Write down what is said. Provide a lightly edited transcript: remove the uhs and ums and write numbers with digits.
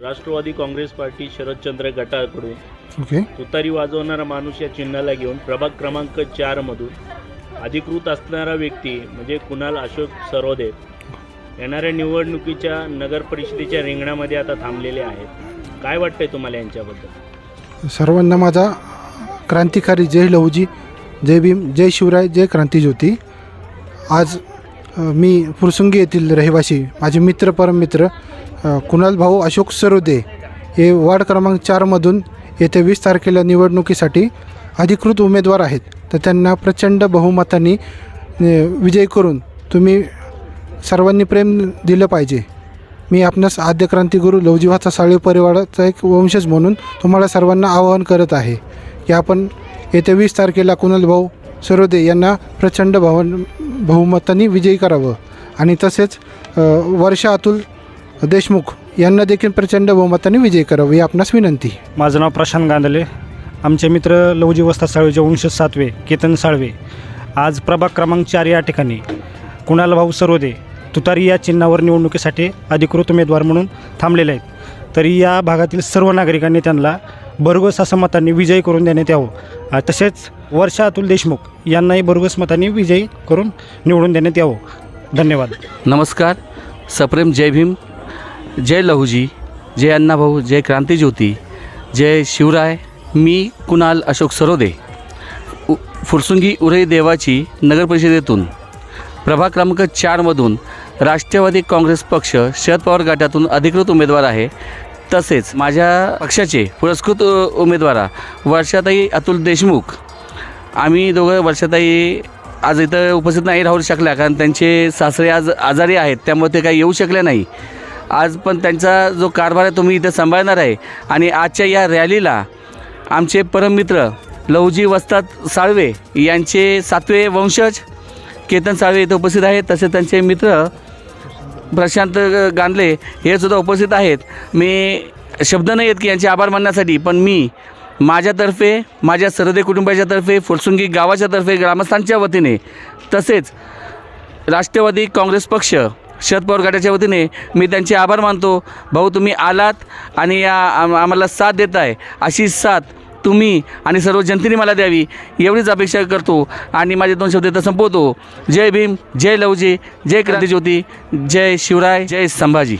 Rashtrawadi Congress party Sharadchandra गटाकडून okay. तुतारी वाजवणारा माणूस या चिन्हाला घेऊन प्रभाग क्रमांक 4 मधून अधिकृत असणारा व्यक्ती म्हणजे कुणाल अशोक सरोदे येणाऱ्या निवडणुकीच्या नगर परिषदेच्या रिंगणामध्ये आता थांबलेले आहेत. काय वाटतंय तुम्हाला यांच्याबद्दल? सर्वांना माझा क्रांतिकारी जय लहुजी, जय भीम, जय शिवराय, जय क्रांतीज्योती. आज मी फुरसुंगी येथील रहिवासी माझे मित्र परममित्र कुणाल भाऊ अशोक सरोदे हे वार्ड क्रमांक 4मधून येत्या 20 तारखेला निवडणुकीसाठी अधिकृत उमेदवार आहेत. तर त्यांना प्रचंड बहुमताने विजयी करून तुम्ही सर्वांनी प्रेम दिलं पाहिजे. मी आपणास आद्य क्रांतिगुरू लहुजी वाचा साळवे परिवाराचा एक वंशज म्हणून तुम्हाला सर्वांना आवाहन करत आहे की आपण येत्या 20 तारखेला कुणाल भाऊ सरोदे यांना प्रचंड बहुमताने विजयी करावं आणि तसेच वर्षा अतुल देशमुख यांना देखील प्रचंड बहुमताने विजयी करावं ही आपणास विनंती. माझं नाव प्रशांत गांधले. आमचे मित्र लहुजी वस्ता साळवेचे वंशज 7वे केतन साळवे आज प्रभाग क्रमांक 4 या ठिकाणी कुणाल भाऊ सरोदे तुतारी या चिन्हावर निवडणुकीसाठी अधिकृत उमेदवार म्हणून थांबलेले आहेत. तरी या भागातील सर्व नागरिकांनी त्यांना भरघोस असं मतांनी विजयी करून देण्यात यावं. तसेच वर्षा अतुल देशमुख यांनाही भरघोस मतांनी विजयी करून निवडून देण्यात यावं. धन्यवाद. नमस्कार. सप्रेम जय भीम, जय लहुजी, जय अण्णाभाऊ, जय क्रांतीज्योती, जय शिवराय. मी कुणाल अशोक सरोदे फुरसुंगी उरई देवाची नगर परिषदेतून प्रभाग क्रमांक 4मधून राष्ट्रवादी काँग्रेस पक्ष शरद पवार गटातून अधिकृत उमेदवार आहे. तसेच माझ्या पक्षाचे पुरस्कृत उमेदवार वर्षाताई अतुल देशमुख. आम्ही दोघं वर्षाताई आज इथं उपस्थित नाही राहू शकल्या कारण त्यांचे सासरे आज आजारी आहेत, त्यामुळे ते काही येऊ शकले नाही. आज पण त्यांचा जो कारभार आहे तुम्ही इथं सांभाळणार आहे. आणि आजच्या या रॅलीला आमचे परममित्र लहुजी वस्तात साळवे यांचे 7वे वंशज केतन साळवे इथं उपस्थित आहेत. तसेच त्यांचे मित्र प्रशांत गांधले हे सुद्धा उपस्थित आहेत. मी शब्द नाही आहेत की यांचे आभार मानण्यासाठी, पण मी माझ्यातर्फे, माझ्या सरोदे कुटुंबाच्यातर्फे, फुरसुंगी गावाच्यातर्फे, ग्रामस्थांच्या वतीने तसेच राष्ट्रवादी काँग्रेस पक्ष शरद पवार गटाच्या वतीने मी त्यांचे आभार मानतो. भाऊ तुम्ही आलात आणि आम्हाला साथ देत आहे. अशी साथ तुम्ही आणि सर्व जनतेने मला द्यावी एवढीच अपेक्षा करतो आणि माझे 2 शब्द इथं संपवतो. जय भीम, जय लहुजी, जय क्रांतीज्योती, जय शिवराय, जय संभाजी.